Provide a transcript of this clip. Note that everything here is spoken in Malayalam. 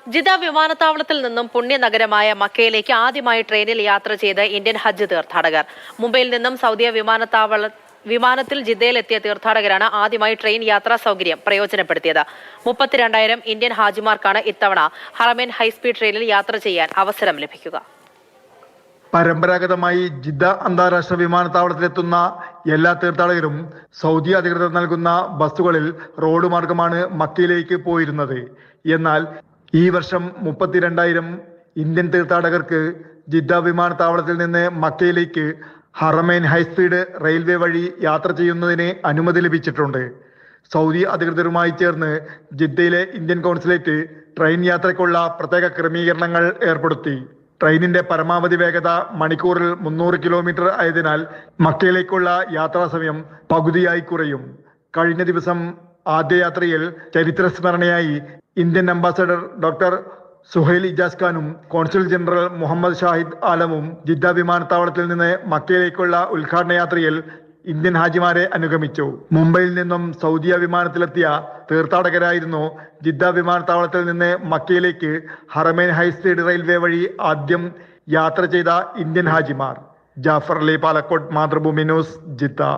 ജിദ്ദ വിമാനത്താവളത്തിൽ നിന്നും പുണ്യനഗരമായ മക്കയിലേക്ക് ആദ്യമായി ട്രെയിനിൽ യാത്ര ചെയ്ത ഇന്ത്യൻ ഹജ്ജ് തീർത്ഥാടകർ. മുംബൈയിൽ നിന്നും സൗദി വിമാനത്തിൽ ജിദ്ദയിലെത്തിയ തീർത്ഥാടകരാണ് ആദ്യമായി ട്രെയിൻ യാത്രാ സൗകര്യം പ്രയോജനപ്പെടുത്തിയത്. 32,000 ഇന്ത്യൻ ഹാജിമാർക്കാണ് ഇത്തവണ ഹറമൈൻ ഹൈസ്പീഡ് ട്രെയിനിൽ യാത്ര ചെയ്യാൻ അവസരം ലഭിക്കുക. പരമ്പരാഗതമായി ജിദ്ദ അന്താരാഷ്ട്ര വിമാനത്താവളത്തിലെത്തുന്ന എല്ലാ തീർത്ഥാടകരും സൗദി അധികൃതർ നൽകുന്ന ബസ്സുകളിൽ റോഡ് മാർഗമാണ് മക്കയിലേക്ക് പോയിരുന്നത്. എന്നാൽ ഈ വർഷം 32,000 ഇന്ത്യൻ തീർത്ഥാടകർക്ക് ജിദ്ദ വിമാനത്താവളത്തിൽ നിന്ന് മക്കയിലേക്ക് ഹറമൈൻ ഹൈസ്പീഡ് റെയിൽവേ വഴി യാത്ര ചെയ്യുന്നതിന് അനുമതി ലഭിച്ചിട്ടുണ്ട്. സൗദി അധികൃതരുമായി ചേർന്ന് ജിദ്ദയിലെ ഇന്ത്യൻ കോൺസുലേറ്റ് ട്രെയിൻ യാത്രയ്ക്കുള്ള പ്രത്യേക ക്രമീകരണങ്ങൾ ഏർപ്പെടുത്തി. ട്രെയിനിന്റെ പരമാവധി വേഗത മണിക്കൂറിൽ 300 കിലോമീറ്റർ ആയതിനാൽ മക്കയിലേക്കുള്ള യാത്രാ സമയം പകുതിയായി കുറയും. കഴിഞ്ഞ ദിവസം ആദ്യ യാത്രയിൽ ചരിത്രസ്മരണയായി Indian ambassador doctor Suhail Ijaz ഖാനും കോൺസുൽ ജനറൽ മുഹമ്മദ് ഷാഹിദ് ആലമും ജിദ്ദ വിമാനത്താവളത്തിൽ നിന്ന് മക്കയിലേക്കുള്ള ഉദ്ഘാടന യാത്രയിൽ ഇന്ത്യൻ ഹാജിമാരെ അനുഗമിച്ചു. മുംബൈയിൽ നിന്നും സൗദിയ വിമാനത്തിലെത്തിയ തീർത്ഥാടകരായിരുന്നു ജിദ്ദ വിമാനത്താവളത്തിൽ നിന്ന് മക്കയിലേക്ക് ഹറമൈൻ ഹൈസ്പീഡ് റെയിൽവേ വഴി ആദ്യം യാത്ര ചെയ്ത ഇന്ത്യൻ ഹാജിമാർ. Jafar Ali, Palakkode, Mathrubhumi news, Jeddah.